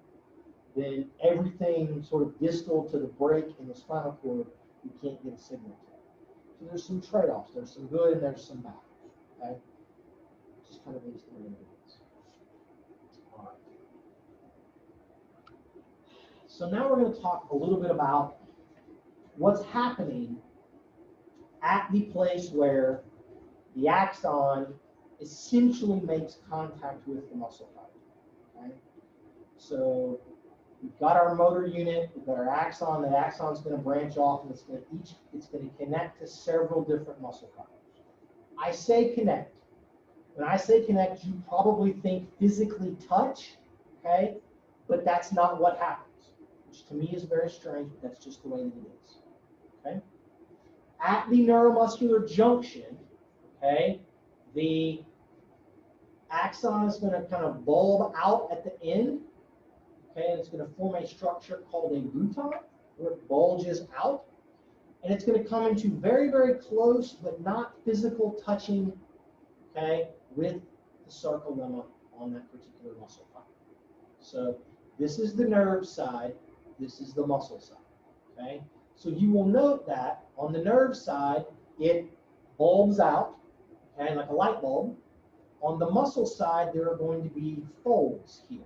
then everything sort of distal to the break in the spinal cord, you can't get a signal to. So there's some trade-offs. There's some good and there's some bad. Okay? Just kind of these three individuals. All right. So now we're going to talk a little bit about what's happening at the place where the axon essentially makes contact with the muscle fiber. Okay? So we've got our motor unit, we've got our axon. The axon's going to branch off, and it's going to connect to several different muscle fibers. I say connect. When I say connect, you probably think physically touch, okay? But that's not what happens, which to me is very strange, but that's just the way that it is. Okay? At the neuromuscular junction, okay, the axon is going to kind of bulb out at the end, okay, and it's going to form a structure called a bouton, where it bulges out, and it's going to come into very, very close but not physical touching, okay, with the sarcolemma on that particular muscle fiber. So this is the nerve side, this is the muscle side, okay? So you will note that on the nerve side, it bulbs out, okay, like a light bulb. On the muscle side, there are going to be folds here.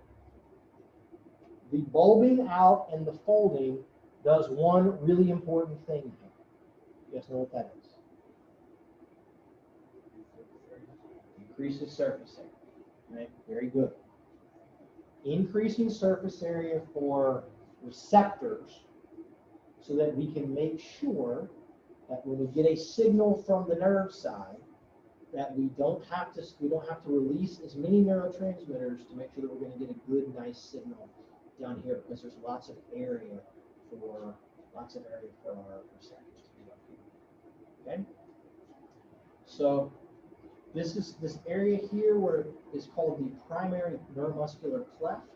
The bulbing out and the folding does one really important thing here. You guys know what that is? Increases surface area. Right? Very good. Increasing surface area for receptors so that we can make sure that when we get a signal from the nerve side, that we don't have to release as many neurotransmitters to make sure that we're going to get a good, nice signal down here, because there's lots of area for our receptors to be up here. Okay. So this area here where is called the primary neuromuscular cleft,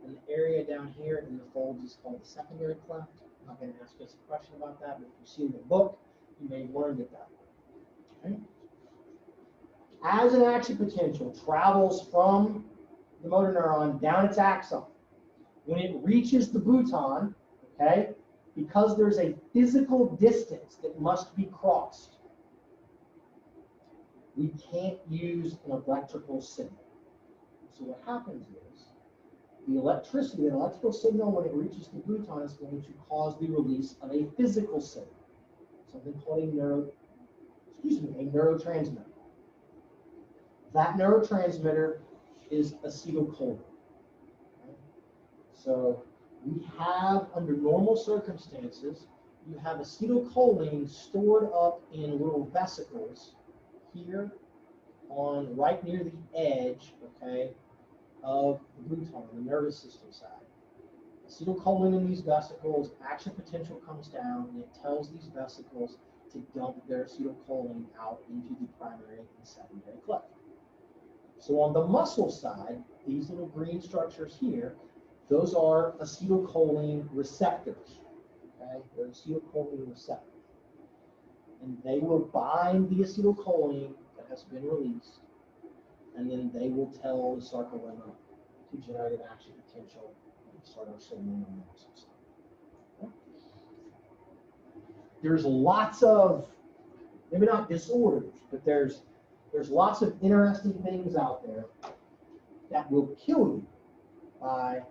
and the area down here in the folds is called the secondary cleft. I'm not going to ask us a question about that, but if you see in the book, you may have learned it that way. Okay. As an action potential travels from the motor neuron down its axon, when it reaches the bouton, okay, because there's a physical distance that must be crossed, we can't use an electrical signal. So what happens is the electricity, an electrical signal, when it reaches the gluton, is going to cause the release of a physical signal, something called a neurotransmitter. That neurotransmitter is acetylcholine. Okay? So we have, under normal circumstances, you have acetylcholine stored up in little vesicles here on right near the edge, okay, of the gluton, the nervous system side. Acetylcholine in these vesicles, action potential comes down, and it tells these vesicles to dump their acetylcholine out into the primary and secondary cleft. So on the muscle side, these little green structures here, those are acetylcholine receptors. Okay, they're acetylcholine receptors. And they will bind the acetylcholine that has been released, and then they will tell the sarcolemma to generate an action potential and start our signaling on the muscle side. Okay? There's lots of, maybe not disorders, but there's lots of interesting things out there that will kill you by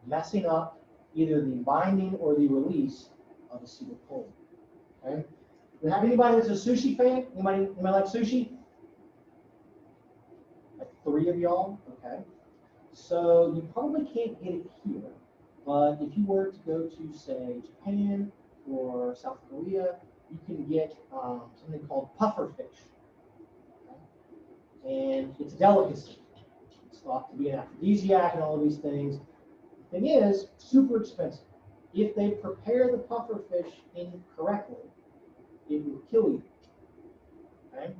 messing up either the binding or the release of acetylcholine. Okay? Do we have anybody that's a sushi fan? Anybody like sushi? Like 3 of y'all? Okay. So you probably can't get it here, but if you were to go to, say, Japan or South Korea, you can get something called puffer fish. Okay? And it's a delicacy. It's thought to be an aphrodisiac and all of these things. The thing is, super expensive. If they prepare the puffer fish incorrectly, it will kill you. Okay?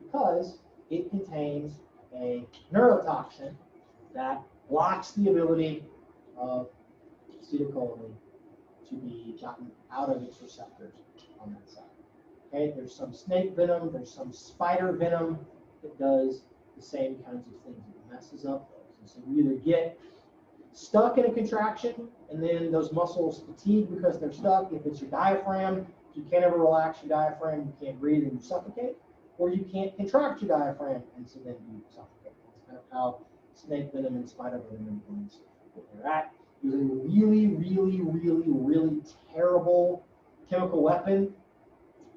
Because it contains a neurotoxin that blocks the ability of acetylcholine to be gotten out of its receptors on that side. Okay, there's some snake venom, there's some spider venom that does the same kinds of things. It messes up those. And so you either get stuck in a contraction and then those muscles fatigue because they're stuck. If it's your diaphragm, you can't ever relax your diaphragm, you can't breathe and you suffocate, or you can't contract your diaphragm and so then you suffocate. That's kind of how snake venom and spider venom and things what they're at. There's a really, really, really, really terrible chemical weapon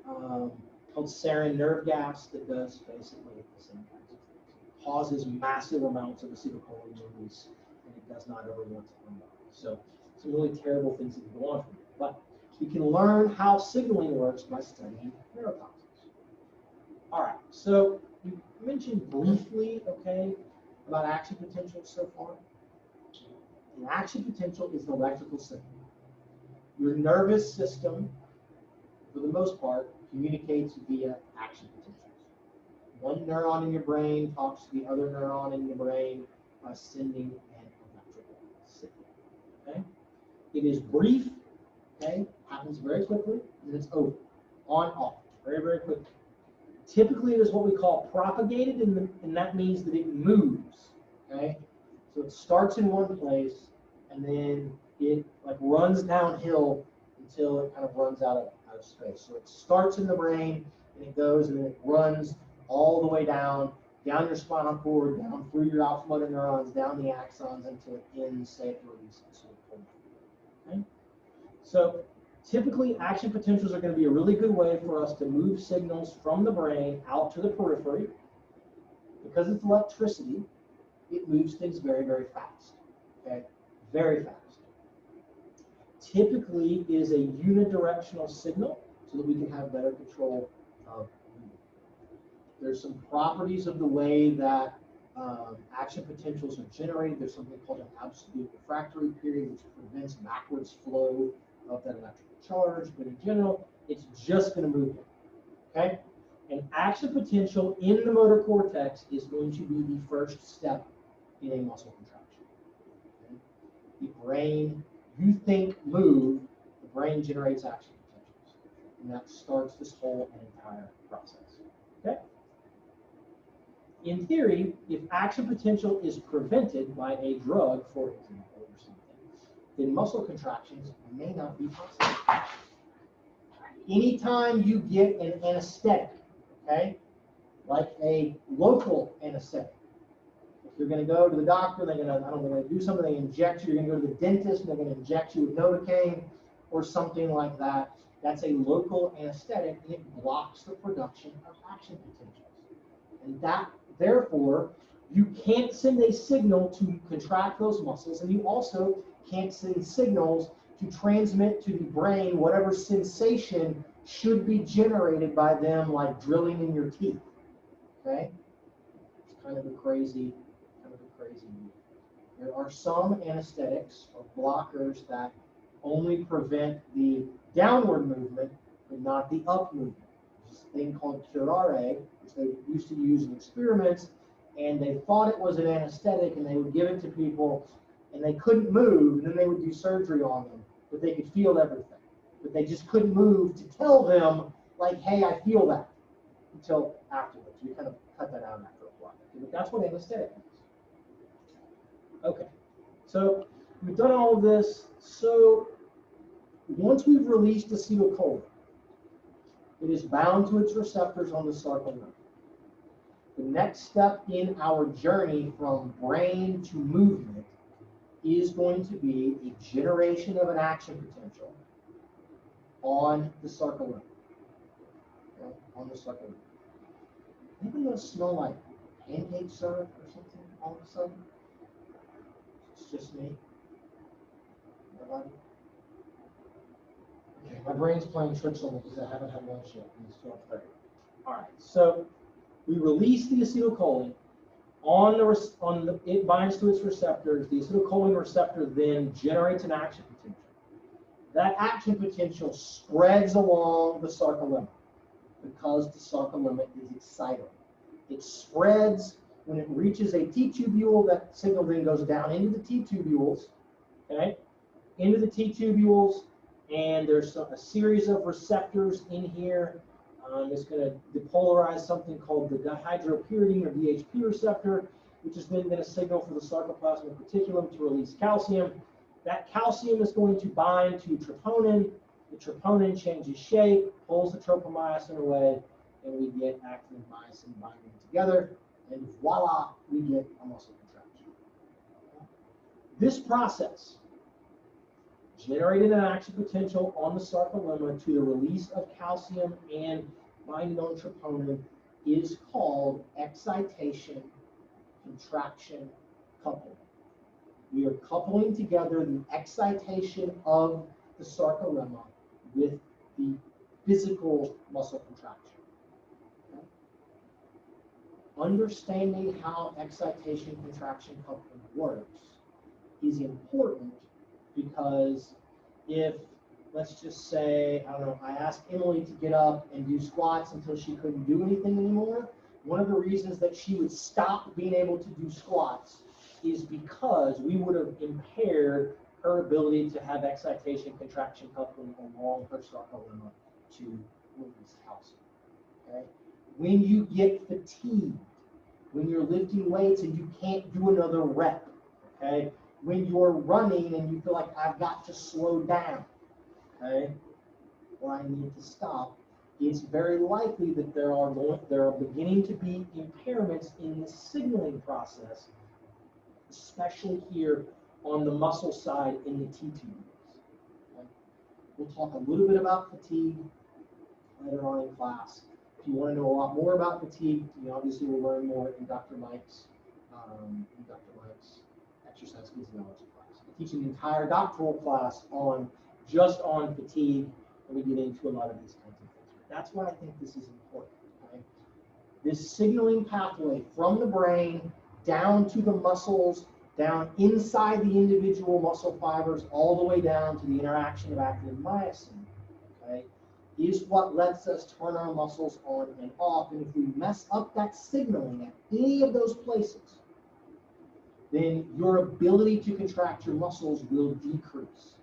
called sarin nerve gas that does basically the same kinds of things. It causes massive amounts of acetylcholine release, and it does not ever want to unbind. So some really terrible things that can go on from it. But we can learn how signaling works by studying neurotoxins. All right, so we mentioned briefly, okay, about action potential so far. The action potential is the electrical signal. Your nervous system, for the most part, communicates via action potentials. One neuron in your brain talks to the other neuron in your brain by sending an electrical signal. Okay? It is brief, okay, happens very quickly, and it's over, on, off, very, very quickly. Typically, it is what we call propagated, and that means that it moves. Okay, so it starts in one place, and then it like runs downhill until it kind of runs out of space. So it starts in the brain, and it goes, and then it runs all the way down your spinal cord, down through your alpha motor neurons, down the axons until it ends, say, at the release of acetylcholine. Okay, so typically, action potentials are going to be a really good way for us to move signals from the brain out to the periphery. Because it's electricity, it moves things very, very fast. Okay, very fast. Typically, it is a unidirectional signal so that we can have better control of movement. There's some properties of the way that action potentials are generated. There's something called an absolute refractory period, which prevents backwards flow of that electrical charge, but in general, it's just going to move it. Okay? And action potential in the motor cortex is going to be the first step in a muscle contraction. Okay? The brain, you think, move, the brain generates action potentials. And that starts this whole entire process. Okay? In theory, if action potential is prevented by a drug, for example, or something, then muscle contractions may not be possible. Anytime you get an anesthetic, okay, like a local anesthetic. If you're going to go to the doctor, they're going to, I don't know, they're going to do something, they inject you, you're going to go to the dentist, and they're going to inject you with Novocaine or something like that. That's a local anesthetic, and it blocks the production of action potentials. And that, therefore, you can't send a signal to contract those muscles, and you also can't send signals to transmit to the brain whatever sensation should be generated by them, like drilling in your teeth. Okay? It's kind of a crazy move. There are some anesthetics or blockers that only prevent the downward movement, but not the up movement. There's this thing called curare, which they used to use in experiments, and they thought it was an anesthetic, and they would give it to people, and they couldn't move, and then they would do surgery on them, but they could feel everything. But they just couldn't move to tell them, like, hey, I feel that, until afterwards. We kind of cut that out after a while. But that's what anesthetic is. Okay, so we've done all of this. So once we've released acetylcholine, it is bound to its receptors on the sarcomeres. The next step in our journey from brain to movement is going to be a generation of an action potential on the sarcomeres. Okay, on the sarcomeres. Anybody gonna smell like pancake syrup or something all of a sudden? It's just me. Nobody? Okay, my brain's playing tricks on me because I haven't had lunch yet, and it's 12:30. All right, so we release the acetylcholine it binds to its receptors. The acetylcholine receptor then generates an action potential. That action potential spreads along the sarcolemma because the sarcolemma is excitable. It spreads when it reaches a T-tubule. That signal then goes down into the T-tubules, okay, into the T-tubules, and there's a series of receptors in here. It's going to depolarize something called the dihydropyridine or DHP receptor, which is then going to signal for the sarcoplasmic reticulum to release calcium. That calcium is going to bind to troponin. The troponin changes shape, pulls the tropomyosin away, and we get actin and myosin binding together, and voila, we get a muscle contraction. This process generated an action potential on the sarcolemma to the release of calcium and binding on troponin is called excitation contraction coupling. We are coupling together the excitation of the sarcolemma with the physical muscle contraction. Okay? Understanding how excitation contraction coupling works is important, because if, let's just say, I don't know, I asked Emily to get up and do squats until she couldn't do anything anymore, one of the reasons that she would stop being able to do squats is because we would have impaired her ability to have excitation contraction coupling along her sarcolemma to release calcium. Okay? When you get fatigued, when you're lifting weights and you can't do another rep, okay? When you're running and you feel like I've got to slow down, okay, or I need to stop, it's very likely that there are beginning to be impairments in the signaling process, especially here on the muscle side in the T-tubules. Okay? We'll talk a little bit about fatigue later on in class. If you want to know a lot more about fatigue, you obviously will learn more in Dr. Mike's exercise physiology class. I teach an entire doctoral class just on fatigue, and we get into a lot of these kinds of things. But that's why I think this is important. Okay? This signaling pathway from the brain down to the muscles, down inside the individual muscle fibers, all the way down to the interaction of actin and myosin, okay, is what lets us turn our muscles on and off. And if we mess up that signaling at any of those places, then your ability to contract your muscles will decrease.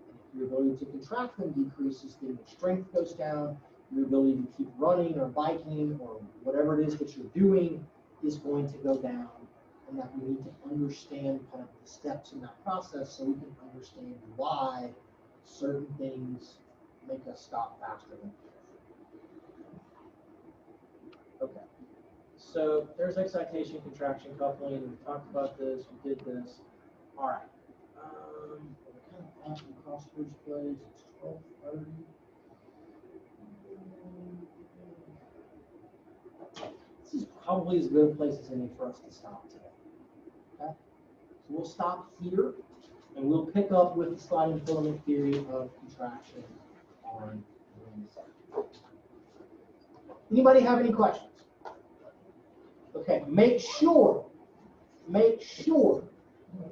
And if your ability to contract them decreases, then your strength goes down, your ability to keep running or biking or whatever it is that you're doing is going to go down. And that we need to understand kind of the steps in that process so we can understand why certain things make us stop faster than others. Okay. So there's excitation, contraction, coupling. We talked about this. We did this. All right. We're kind of passing across first place. It's 12:30. This is probably as good a place as any for us to stop today. Okay? So we'll stop here, and we'll pick up with the sliding filament theory of contraction on Wednesday. Anybody have any questions? Okay, make sure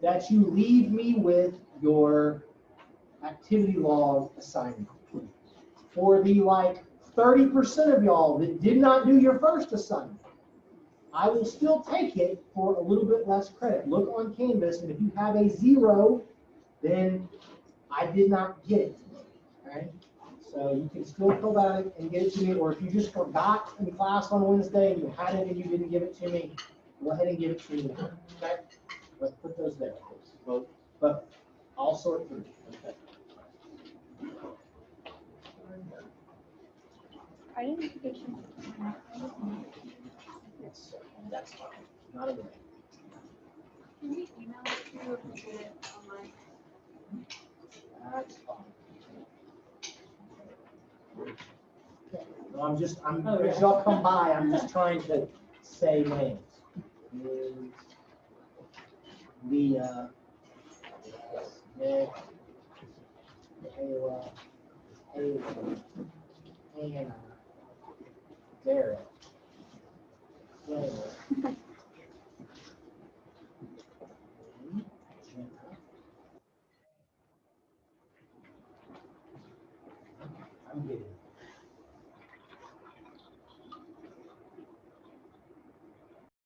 that you leave me with your activity log assignment. For the like 30% of y'all that did not do your first assignment, I will still take it for a little bit less credit. Look on Canvas, and if you have a 0, then I did not get it. Okay? So you can still fill that out and get it to me, or if you just forgot in class on Wednesday and you had it and you didn't give it to me, go ahead and give it to me. Okay? Let's put those there, please. But I'll sort through. Okay. Identification. Yes, that's fine. Not a way. Can we email it to you or get it online? That's fine. No, as y'all come by, I'm just trying to say names. Leah, Nick, Ayla, Hannah, Derek, Jenna, I'm getting it.